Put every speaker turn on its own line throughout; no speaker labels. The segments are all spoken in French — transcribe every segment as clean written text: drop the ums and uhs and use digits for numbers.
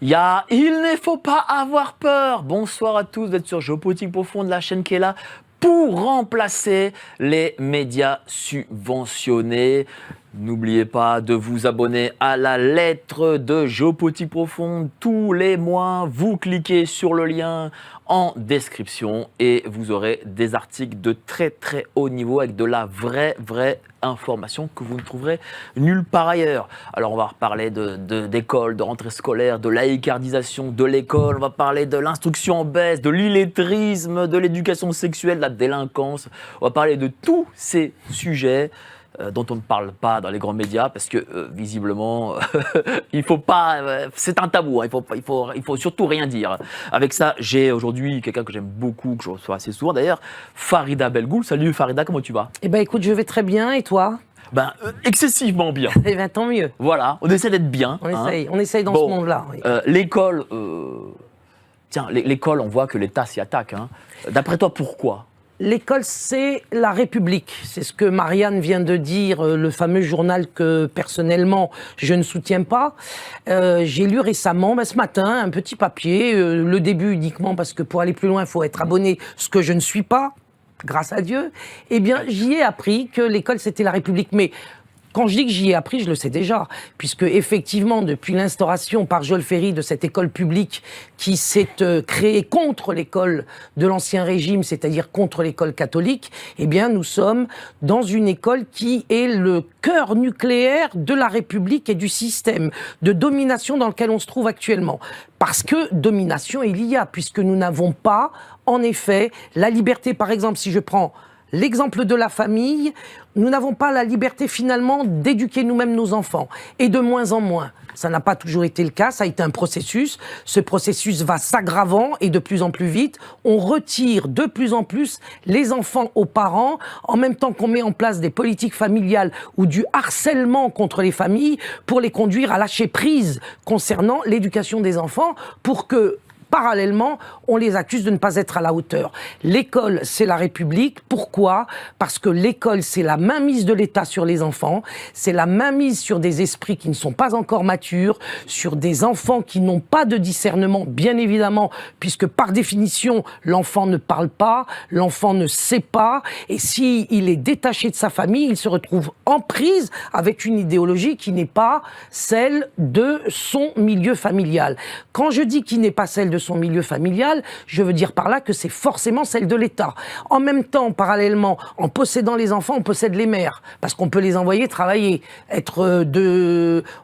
Il ne faut pas avoir peur. Bonsoir à tous, vous êtes sur Géopolitique Profonde, la chaîne qui est là pour remplacer les médias subventionnés. N'oubliez pas de vous abonner à la lettre de Géopolitique Profonde tous les mois. Vous cliquez sur le lien en description et vous aurez des articles de très très haut niveau avec de la vraie information que vous ne trouverez nulle part ailleurs. Alors on va reparler d'école, de rentrée scolaire, de laïcardisation de l'école, on va parler de l'instruction en baisse, de l'illettrisme, de l'éducation sexuelle, de la délinquance. On va parler de tous ces sujets dont on ne parle pas dans les grands médias parce que visiblement il faut pas, c'est un tabou, hein, il faut surtout rien dire. Avec ça, j'ai aujourd'hui quelqu'un que j'aime beaucoup, que je reçois assez souvent d'ailleurs, Farida Belgoul. Salut Farida, comment tu vas?
Eh ben écoute, je vais très bien, et toi?
Excessivement bien.
Eh ben tant mieux.
Voilà, on essaie d'être bien.
On essaye dans ce monde-là. Oui.
L'école, l'école, on voit que l'État s'y attaque. Hein. D'après toi, pourquoi?
L'école, c'est la République. C'est ce que Marianne vient de dire, le fameux journal que, personnellement, je ne soutiens pas. J'ai lu récemment, ce matin, un petit papier, le début uniquement, parce que pour aller plus loin, il faut être abonné, ce que je ne suis pas, grâce à Dieu. Eh bien, j'y ai appris que l'école, c'était la République. Mais quand je dis que j'y ai appris, je le sais déjà, puisque effectivement, depuis l'instauration par Jules Ferry de cette école publique qui s'est créée contre l'école de l'Ancien Régime, c'est-à-dire contre l'école catholique, eh bien, nous sommes dans une école qui est le cœur nucléaire de la République et du système de domination dans lequel on se trouve actuellement. Parce que domination, il y a, puisque nous n'avons pas, en effet, la liberté, par exemple, si je prends l'exemple de la famille, nous n'avons pas la liberté finalement d'éduquer nous-mêmes nos enfants. Et de moins en moins. Ça n'a pas toujours été le cas, ça a été un processus. Ce processus va s'aggravant et de plus en plus vite. On retire de plus en plus les enfants aux parents, en même temps qu'on met en place des politiques familiales ou du harcèlement contre les familles pour les conduire à lâcher prise concernant l'éducation des enfants pour que, parallèlement, on les accuse de ne pas être à la hauteur. L'école, c'est la République. Pourquoi? Parce que l'école, c'est la mainmise de l'État sur les enfants, c'est la mainmise sur des esprits qui ne sont pas encore matures, sur des enfants qui n'ont pas de discernement, bien évidemment, puisque par définition, l'enfant ne parle pas, l'enfant ne sait pas, et s'il est détaché de sa famille, il se retrouve en prise avec une idéologie qui n'est pas celle de son milieu familial. Quand je dis qu'il n'est pas celle de son milieu familial, je veux dire par là que c'est forcément celle de l'État. En même temps, parallèlement, en possédant les enfants, on possède les mères, parce qu'on peut les envoyer travailler, être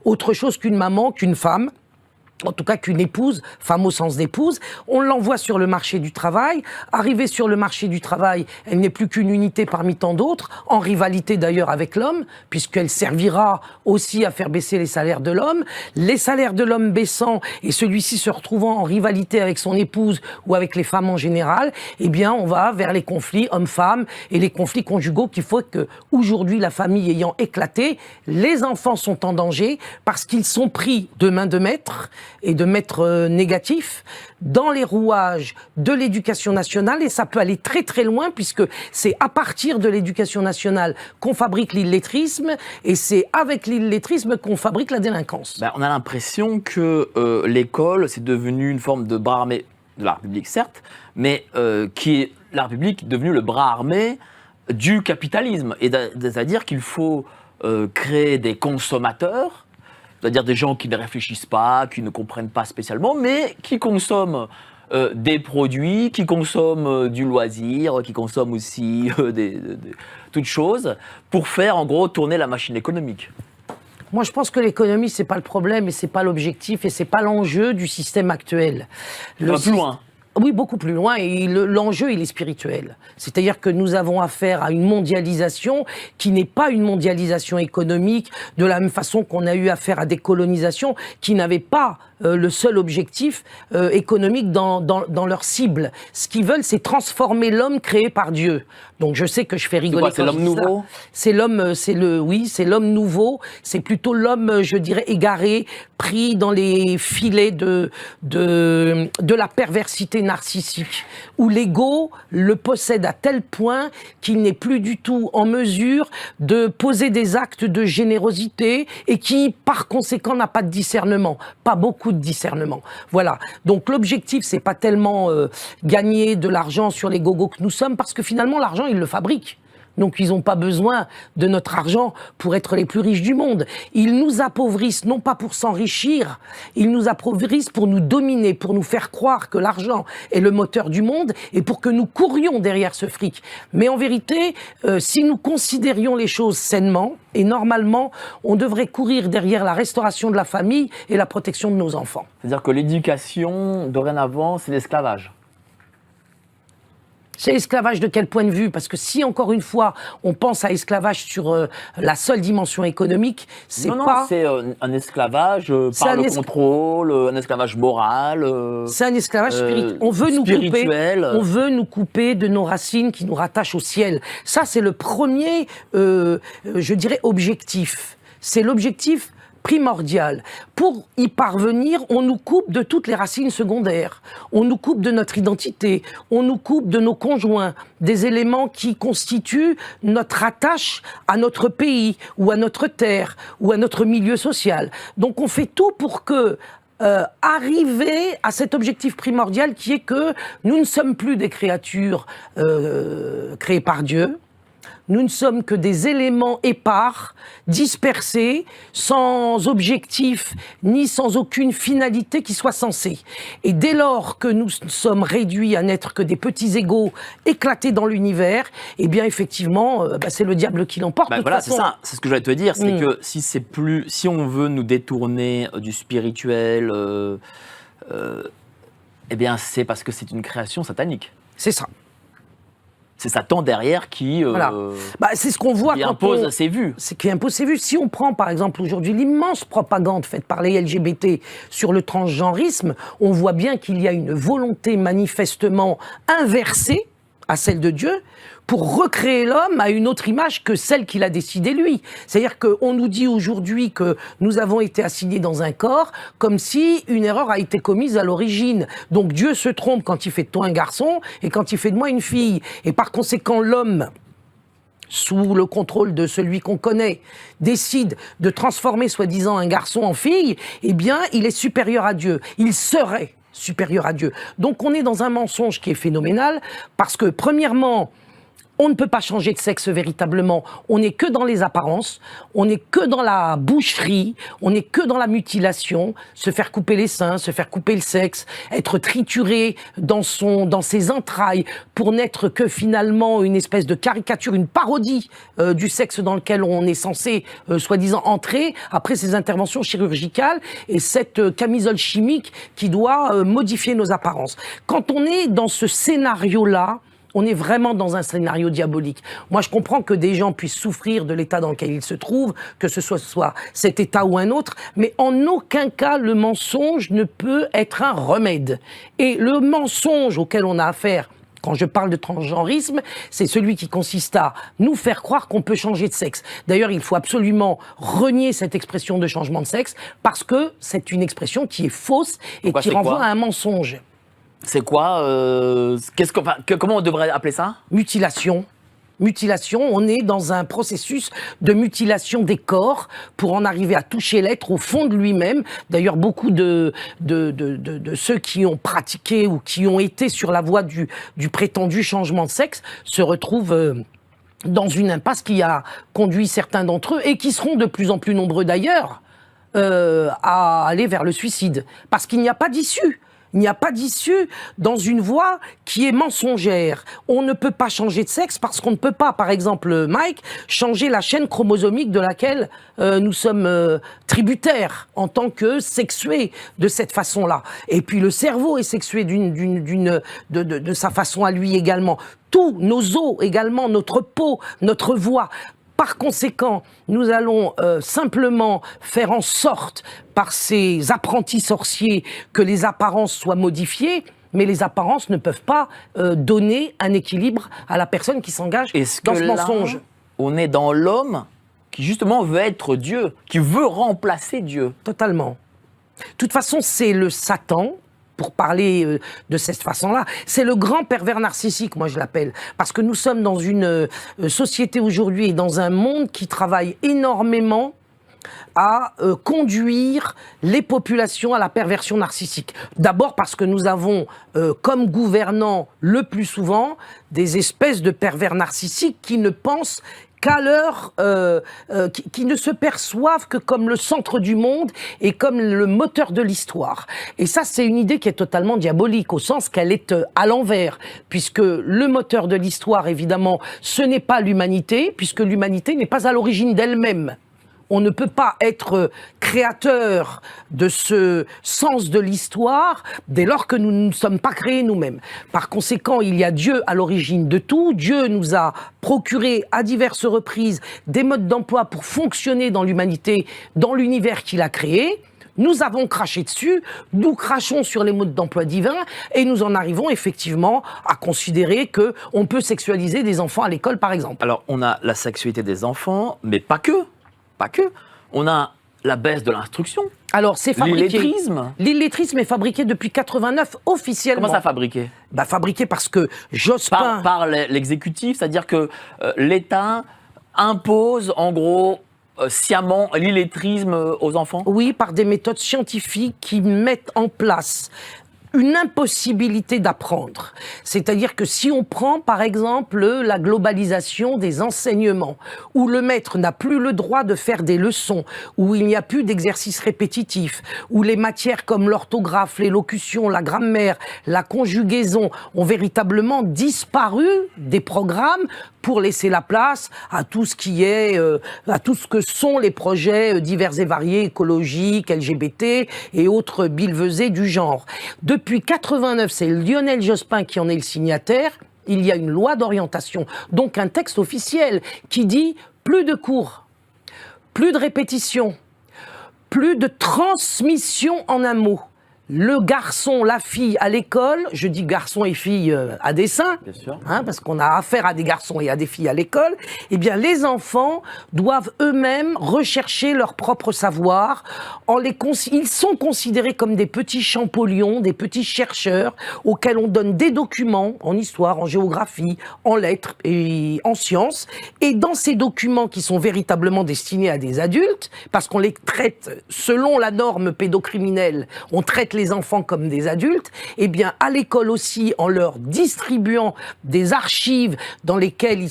autre chose qu'une maman, qu'une femme. En tout cas qu'une épouse, femme au sens d'épouse, on l'envoie sur le marché du travail. Arrivée sur le marché du travail, elle n'est plus qu'une unité parmi tant d'autres, en rivalité d'ailleurs avec l'homme, puisqu'elle servira aussi à faire baisser les salaires de l'homme. Les salaires de l'homme baissant et celui-ci se retrouvant en rivalité avec son épouse ou avec les femmes en général, eh bien on va vers les conflits hommes-femmes et les conflits conjugaux qu'il faut que, aujourd'hui, la famille ayant éclaté, les enfants sont en danger parce qu'ils sont pris de main de maître et de maîtres négatifs dans les rouages de l'éducation nationale, et ça peut aller très très loin puisque c'est à partir de l'éducation nationale qu'on fabrique l'illettrisme et c'est avec l'illettrisme qu'on fabrique la délinquance.
On a l'impression que l'école, c'est devenu une forme de bras armé de la République, certes, mais qui est la République devenue le bras armé du capitalisme, et c'est-à-dire qu'il faut créer des consommateurs, c'est-à-dire des gens qui ne réfléchissent pas, qui ne comprennent pas spécialement, mais qui consomment des produits, qui consomment du loisir, qui consomment aussi toutes choses, pour faire en gros tourner la machine économique.
Moi, je pense que l'économie, c'est pas le problème, et c'est pas l'objectif, et c'est pas l'enjeu du système actuel.
Ça va plus loin.
Oui, beaucoup plus loin, et l'enjeu, il est spirituel. C'est-à-dire que nous avons affaire à une mondialisation qui n'est pas une mondialisation économique, de la même façon qu'on a eu affaire à des colonisations qui n'avaient pas le seul objectif économique dans leur cible. Ce qu'ils veulent, c'est transformer l'homme créé par Dieu. Donc je sais que je fais rigoler.
C'est l'homme nouveau ?
C'est l'homme, c'est l'homme nouveau. C'est plutôt l'homme, je dirais, égaré, pris dans les filets de la perversité narcissique, où l'ego le possède à tel point qu'il n'est plus du tout en mesure de poser des actes de générosité et qui, par conséquent, n'a pas de discernement, pas beaucoup de discernement. Voilà. Donc l'objectif, c'est pas tellement gagner de l'argent sur les gogos que nous sommes, parce que finalement, l'argent, ils le fabriquent. Donc ils n'ont pas besoin de notre argent pour être les plus riches du monde. Ils nous appauvrissent non pas pour s'enrichir, ils nous appauvrissent pour nous dominer, pour nous faire croire que l'argent est le moteur du monde et pour que nous courions derrière ce fric. Mais en vérité, si nous considérions les choses sainement et normalement, on devrait courir derrière la restauration de la famille et la protection de nos enfants.
C'est-à-dire que l'éducation, dorénavant, c'est l'esclavage.
C'est esclavage de quel point de vue? Parce que si, encore une fois, on pense à esclavage sur la seule dimension économique, c'est pas...
Non, c'est un esclavage par le contrôle, un esclavage moral.
C'est un esclavage spirituel. On veut nous couper de nos racines qui nous rattachent au ciel. Ça, c'est le premier, je dirais, objectif. C'est l'objectif primordial. Pour y parvenir, on nous coupe de toutes les racines secondaires. On nous coupe de notre identité. On nous coupe de nos conjoints, des éléments qui constituent notre attache à notre pays, ou à notre terre, ou à notre milieu social. Donc on fait tout pour que arriver à cet objectif primordial qui est que nous ne sommes plus des créatures créées par Dieu. Nous ne sommes que des éléments épars, dispersés, sans objectif, ni sans aucune finalité qui soit censée. Et dès lors que nous sommes réduits à n'être que des petits égos éclatés dans l'univers, eh bien, effectivement, c'est le diable qui l'emporte.
Voilà, c'est ça. C'est ce que je voulais te dire. C'est que si on veut nous détourner du spirituel, eh bien, c'est parce que c'est une création satanique.
C'est ça.
C'est Satan derrière qui,
c'est ce qu'on voit
qui impose ses vues.
C'est qui impose ses vues. Si on prend par exemple aujourd'hui l'immense propagande faite par les LGBT sur le transgenrisme, on voit bien qu'il y a une volonté manifestement inversée à celle de Dieu pour recréer l'homme à une autre image que celle qu'il a décidée lui. C'est-à-dire qu'on nous dit aujourd'hui que nous avons été assignés dans un corps comme si une erreur a été commise à l'origine. Donc Dieu se trompe quand il fait de toi un garçon et quand il fait de moi une fille. Et par conséquent, l'homme, sous le contrôle de celui qu'on connaît, décide de transformer soi-disant un garçon en fille, eh bien, il est supérieur à Dieu. Il serait supérieur à Dieu. Donc on est dans un mensonge qui est phénoménal parce que, premièrement, on ne peut pas changer de sexe véritablement. On n'est que dans les apparences, on n'est que dans la boucherie, on n'est que dans la mutilation, se faire couper les seins, se faire couper le sexe, être trituré dans ses entrailles pour n'être que finalement une espèce de caricature, une parodie du sexe dans lequel on est censé soi-disant entrer après ces interventions chirurgicales et cette camisole chimique qui doit modifier nos apparences. Quand on est dans ce scénario-là, on est vraiment dans un scénario diabolique. Moi, je comprends que des gens puissent souffrir de l'état dans lequel ils se trouvent, que ce soit cet état ou un autre, mais en aucun cas, le mensonge ne peut être un remède. Et le mensonge auquel on a affaire, quand je parle de transgenrisme, c'est celui qui consiste à nous faire croire qu'on peut changer de sexe. D'ailleurs, il faut absolument renier cette expression de changement de sexe, parce que c'est une expression qui est fausse et qui renvoie à un mensonge.
C'est quoi comment on devrait appeler ça?
Mutilation. Mutilation, on est dans un processus de mutilation des corps pour en arriver à toucher l'être au fond de lui-même. D'ailleurs, beaucoup de ceux qui ont pratiqué ou qui ont été sur la voie du prétendu changement de sexe se retrouvent dans une impasse qui a conduit certains d'entre eux, et qui seront de plus en plus nombreux d'ailleurs, à aller vers le suicide. Parce qu'il n'y a pas d'issue. Il n'y a pas d'issue dans une voie qui est mensongère. On ne peut pas changer de sexe parce qu'on ne peut pas, par exemple, Mike, changer la chaîne chromosomique de laquelle nous sommes tributaires en tant que sexués de cette façon-là. Et puis le cerveau est sexué de sa façon à lui également. Tous nos os également, notre peau, notre voix. Par conséquent, nous allons simplement faire en sorte, par ces apprentis sorciers, que les apparences soient modifiées, mais les apparences ne peuvent pas donner un équilibre à la personne qui s'engage dans ce mensonge.
On est dans l'homme qui justement veut être Dieu, qui veut remplacer Dieu.
Totalement. De toute façon, c'est le Satan, pour parler de cette façon-là. C'est le grand pervers narcissique, moi je l'appelle. Parce que nous sommes dans une société aujourd'hui et dans un monde qui travaille énormément à conduire les populations à la perversion narcissique. D'abord parce que nous avons, comme gouvernants, le plus souvent, des espèces de pervers narcissiques qui ne pensent qu'à leur... qui ne se perçoivent que comme le centre du monde et comme le moteur de l'histoire. Et ça, c'est une idée qui est totalement diabolique, au sens qu'elle est à l'envers, puisque le moteur de l'histoire, évidemment, ce n'est pas l'humanité, puisque l'humanité n'est pas à l'origine d'elle-même. On ne peut pas être créateur de ce sens de l'histoire dès lors que nous ne sommes pas créés nous-mêmes. Par conséquent, il y a Dieu à l'origine de tout. Dieu nous a procuré à diverses reprises des modes d'emploi pour fonctionner dans l'humanité, dans l'univers qu'il a créé. Nous avons craché dessus, nous crachons sur les modes d'emploi divins et nous en arrivons effectivement à considérer qu'on peut sexualiser des enfants à l'école, par exemple.
Alors, on a la sexualité des enfants, mais pas que. Pas que. On a la baisse de l'instruction.
Alors, c'est fabriqué.
L'illettrisme.
L'illettrisme est fabriqué depuis 89 officiellement.
Comment ça fabriqué?
Fabriqué parce que Jospin...
Par l'exécutif, c'est-à-dire que l'État impose, en gros, sciemment l'illettrisme aux enfants?
Oui, par des méthodes scientifiques qui mettent en place une impossibilité d'apprendre. C'est-à-dire que si on prend, par exemple, la globalisation des enseignements, où le maître n'a plus le droit de faire des leçons, où il n'y a plus d'exercices répétitifs, où les matières comme l'orthographe, l'élocution, la grammaire, la conjugaison ont véritablement disparu des programmes pour laisser la place à tout ce qui est, à tout ce que sont les projets divers et variés, écologiques, LGBT et autres billevesées du genre. Depuis 89, c'est Lionel Jospin qui en est le signataire. Il y a une loi d'orientation, donc un texte officiel qui dit plus de cours, plus de répétition, plus de transmission en un mot. Le garçon, la fille à l'école, je dis garçon et fille à dessein,
bien sûr,
parce qu'on a affaire à des garçons et à des filles à l'école, eh bien les enfants doivent eux-mêmes rechercher leur propre savoir. Ils sont considérés comme des petits Champollions, des petits chercheurs auxquels on donne des documents en histoire, en géographie, en lettres et en sciences. Et dans ces documents qui sont véritablement destinés à des adultes, parce qu'on les traite selon la norme pédocriminelle, on traite les enfants comme des adultes, eh bien à l'école aussi, en leur distribuant des archives sur lesquelles ils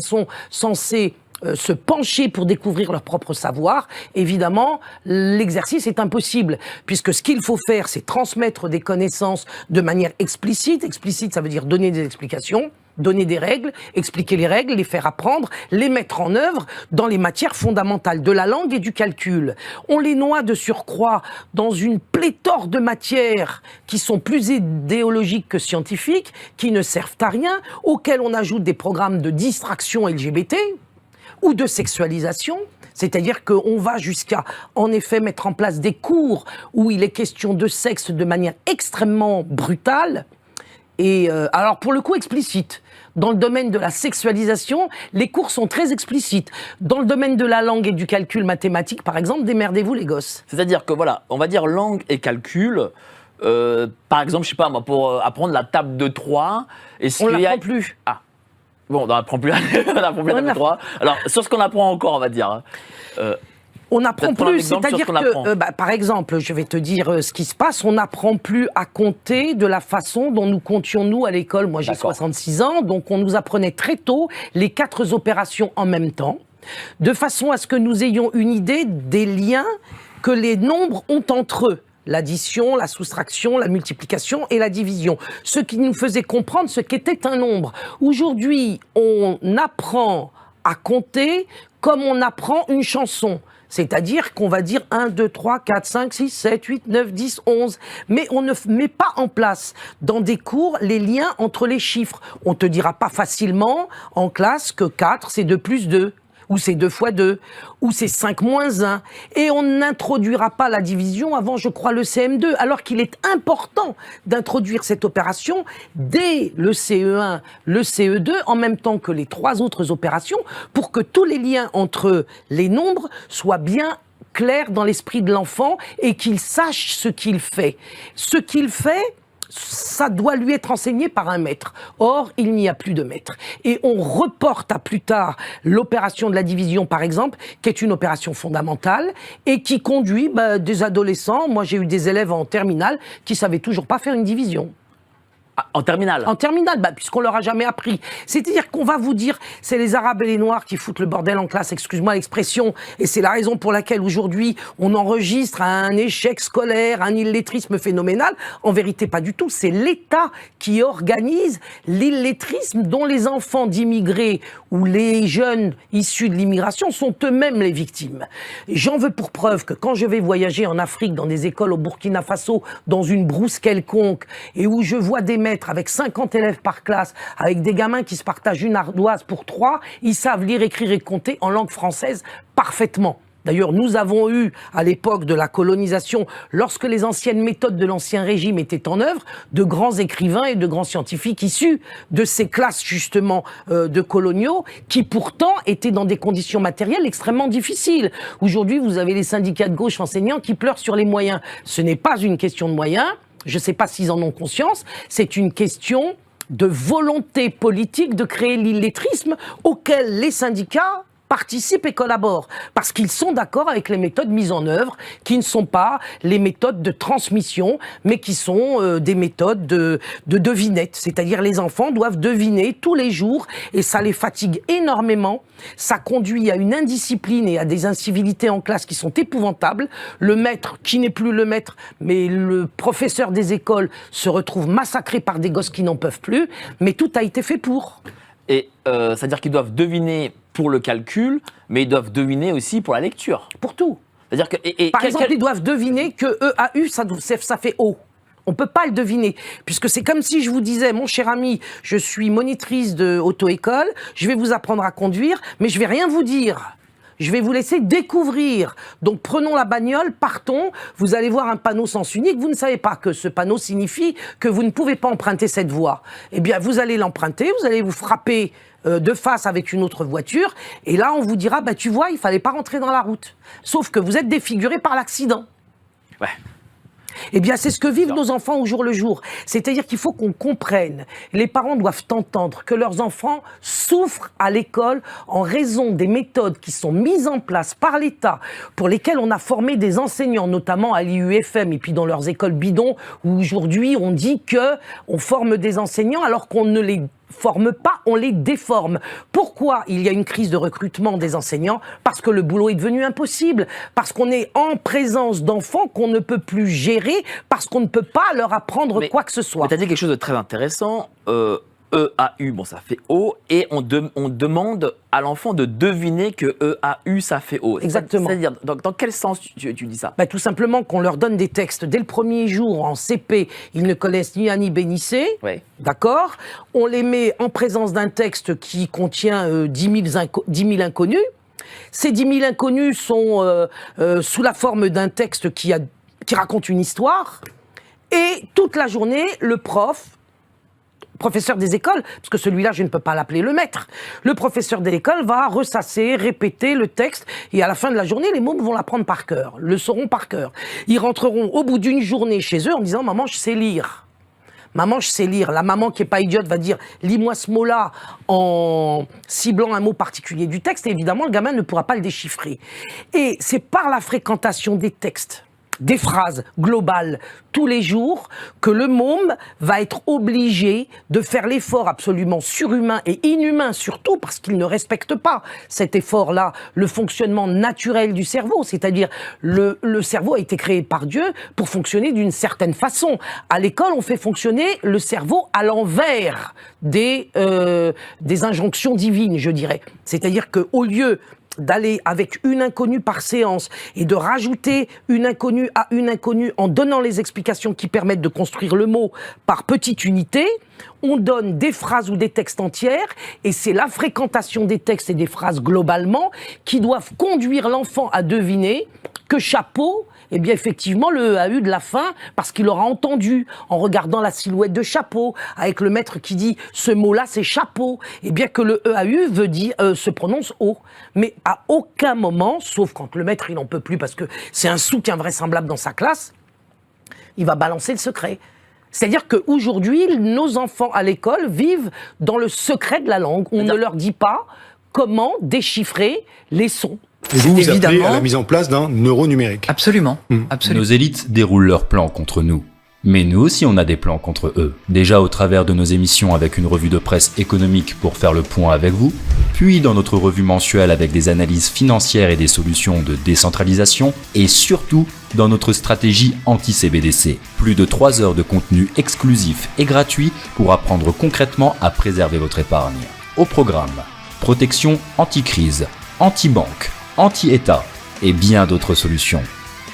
sont censés se pencher pour découvrir leur propre savoir, évidemment, l'exercice est impossible, puisque ce qu'il faut faire, c'est transmettre des connaissances de manière explicite. Explicite, ça veut dire donner des explications, donner des règles, expliquer les règles, les faire apprendre, les mettre en œuvre dans les matières fondamentales de la langue et du calcul. On les noie de surcroît dans une pléthore de matières qui sont plus idéologiques que scientifiques, qui ne servent à rien, auxquelles on ajoute des programmes de distraction LGBT ou de sexualisation. C'est-à-dire qu'on va jusqu'à, en effet, mettre en place des cours où il est question de sexe de manière extrêmement brutale, et alors pour le coup explicite. Dans le domaine de la sexualisation, les cours sont très explicites. Dans le domaine de la langue et du calcul mathématique, par exemple, démerdez-vous les gosses.
C'est-à-dire que voilà, on va dire langue et calcul, par exemple, je sais pas moi, pour apprendre la table de 3...
On ne l'apprend plus.
Ah, bon, on n'apprend plus, on n'apprend plus la table de 3. Alors, sur ce qu'on apprend encore, on va dire...
On n'apprend plus, c'est-à-dire que, par exemple, je vais te dire ce qui se passe, on n'apprend plus à compter de la façon dont nous comptions nous à l'école. Moi j'ai 66 ans, donc on nous apprenait très tôt les 4 opérations en même temps, de façon à ce que nous ayons une idée des liens que les nombres ont entre eux. L'addition, la soustraction, la multiplication et la division. Ce qui nous faisait comprendre ce qu'était un nombre. Aujourd'hui, on apprend à compter comme on apprend une chanson. C'est-à-dire qu'on va dire 1, 2, 3, 4, 5, 6, 7, 8, 9, 10, 11. Mais on ne met pas en place dans des cours les liens entre les chiffres. On ne te dira pas facilement en classe que 4, c'est 2 plus 2. Ou c'est 2 fois 2, ou c'est 5 moins 1. Et on n'introduira pas la division avant, je crois, le CM2, alors qu'il est important d'introduire cette opération dès le CE1, le CE2, en même temps que les 3 autres opérations, pour que tous les liens entre les nombres soient bien clair dans l'esprit de l'enfant et qu'il sache ce qu'il fait. Ce qu'il fait, ça doit lui être enseigné par un maître. Or, il n'y a plus de maître. Et on reporte à plus tard l'opération de la division, par exemple, qui est une opération fondamentale et qui conduit des adolescents. Moi, j'ai eu des élèves en terminale qui savaient toujours pas faire une division.
Ah, en terminale?
En terminale, puisqu'on leur a jamais appris. C'est-à-dire qu'on va vous dire, c'est les Arabes et les Noirs qui foutent le bordel en classe, excuse-moi l'expression, et c'est la raison pour laquelle aujourd'hui on enregistre un échec scolaire, un illettrisme phénoménal. En vérité, pas du tout. C'est l'État qui organise l'illettrisme dont les enfants d'immigrés ou les jeunes issus de l'immigration sont eux-mêmes les victimes. J'en veux pour preuve que quand je vais voyager en Afrique, dans des écoles au Burkina Faso, dans une brousse quelconque, et où je vois des maîtres avec 50 élèves par classe, avec des gamins qui se partagent une ardoise pour 3, ils savent lire, écrire et compter en langue française parfaitement. D'ailleurs, nous avons eu, à l'époque de la colonisation, lorsque les anciennes méthodes de l'Ancien Régime étaient en œuvre, de grands écrivains et de grands scientifiques issus de ces classes, justement, de coloniaux, qui pourtant étaient dans des conditions matérielles extrêmement difficiles. Aujourd'hui, vous avez les syndicats de gauche enseignants qui pleurent sur les moyens. Ce n'est pas une question de moyens. Je ne sais pas s'ils en ont conscience, c'est une question de volonté politique de créer l'illettrisme auquel les syndicats participent et collaborent, parce qu'ils sont d'accord avec les méthodes mises en œuvre, qui ne sont pas les méthodes de transmission, mais qui sont des méthodes de devinette. C'est-à-dire les enfants doivent deviner tous les jours, et ça les fatigue énormément. Ça conduit à une indiscipline et à des incivilités en classe qui sont épouvantables. Le maître, qui n'est plus le maître, mais le professeur des écoles, se retrouve massacré par des gosses qui n'en peuvent plus, mais tout a été fait pour.
Et c'est-à-dire qu'ils doivent deviner pour le calcul, mais ils doivent deviner aussi pour la lecture.
Pour tout.
C'est-à-dire que,
Par exemple, ils doivent deviner que EAU, ça fait O. On ne peut pas le deviner, puisque c'est comme si je vous disais, mon cher ami, je suis monitrice de auto-école, je vais vous apprendre à conduire, mais je vais rien vous dire. Je vais vous laisser découvrir. Donc prenons la bagnole, partons, vous allez voir un panneau sens unique, vous ne savez pas que ce panneau signifie que vous ne pouvez pas emprunter cette voie. Eh bien, vous allez l'emprunter, vous allez vous frapper de face avec une autre voiture, et là on vous dira, tu vois, il fallait pas rentrer dans la route. Sauf que vous êtes défiguré par l'accident.
Ouais.
Eh bien, c'est ce que vivent nos enfants au jour le jour. C'est-à-dire qu'il faut qu'on comprenne. Les parents doivent entendre que leurs enfants souffrent à l'école en raison des méthodes qui sont mises en place par l'État, pour lesquelles on a formé des enseignants, notamment à l'IUFM et puis dans leurs écoles bidons, où aujourd'hui on dit que on forme des enseignants alors qu'on ne les forme pas, on les déforme. Pourquoi il y a une crise de recrutement des enseignants? Parce que le boulot est devenu impossible, parce qu'on est en présence d'enfants qu'on ne peut plus gérer, parce qu'on ne peut pas leur apprendre quoi que ce soit.
Tu as dit quelque chose de très intéressant. EAU, bon, ça fait O, et on demande à l'enfant de deviner que EAU, ça fait O.
Exactement.
C'est-à-dire, dans quel sens tu dis ça?
Tout simplement qu'on leur donne des textes dès le premier jour en CP, ils ne connaissent ni A ni B ni C,
oui.
D'accord? On les met en présence d'un texte qui contient 10 000 inconnus. Ces 10 000 inconnus sont sous la forme d'un texte qui raconte une histoire, et toute la journée, le professeur des écoles, parce que celui-là, je ne peux pas l'appeler le maître. Le professeur de l'école va ressasser, répéter le texte, et à la fin de la journée, les mômes vont l'apprendre par cœur, le sauront par cœur. Ils rentreront au bout d'une journée chez eux en disant « Maman, je sais lire ». Maman, je sais lire. La maman qui est pas idiote va dire « Lis-moi ce mot-là » en ciblant un mot particulier du texte, et évidemment, le gamin ne pourra pas le déchiffrer. Et c'est par la fréquentation des textes, des phrases globales tous les jours que le môme va être obligé de faire l'effort absolument surhumain et inhumain, surtout parce qu'il ne respecte pas cet effort-là, le fonctionnement naturel du cerveau, c'est-à-dire le cerveau a été créé par Dieu pour fonctionner d'une certaine façon. À l'école, on fait fonctionner le cerveau à l'envers des injonctions divines, je dirais. C'est-à-dire qu'au lieu d'aller avec une inconnue par séance et de rajouter une inconnue à une inconnue en donnant les explications qui permettent de construire le mot par petite unité, on donne des phrases ou des textes entières, et c'est la fréquentation des textes et des phrases globalement qui doivent conduire l'enfant à deviner que chapeau, eh bien effectivement le EAU de la fin, parce qu'il aura entendu en regardant la silhouette de chapeau, avec le maître qui dit ce mot-là c'est chapeau, eh bien que le EAU veut dire se prononce haut. Mais à aucun moment, sauf quand le maître il en peut plus parce que c'est un souk invraisemblable dans sa classe, il va balancer le secret. C'est-à-dire qu'aujourd'hui, nos enfants à l'école vivent dans le secret de la langue. On ne leur dit pas comment déchiffrer les sons.
Et vous appelez à la mise en place d'un euro numérique.
Absolument. Absolument.
Nos élites déroulent leurs plans contre nous. Mais nous aussi on a des plans contre eux. Déjà au travers de nos émissions avec une revue de presse économique pour faire le point avec vous, puis dans notre revue mensuelle avec des analyses financières et des solutions de décentralisation, et surtout dans notre stratégie anti-CBDC. Plus de 3 heures de contenu exclusif et gratuit pour apprendre concrètement à préserver votre épargne. Au programme, protection anti-crise, anti-banque, anti-État et bien d'autres solutions.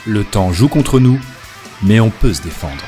Le temps joue contre nous, mais on peut se défendre.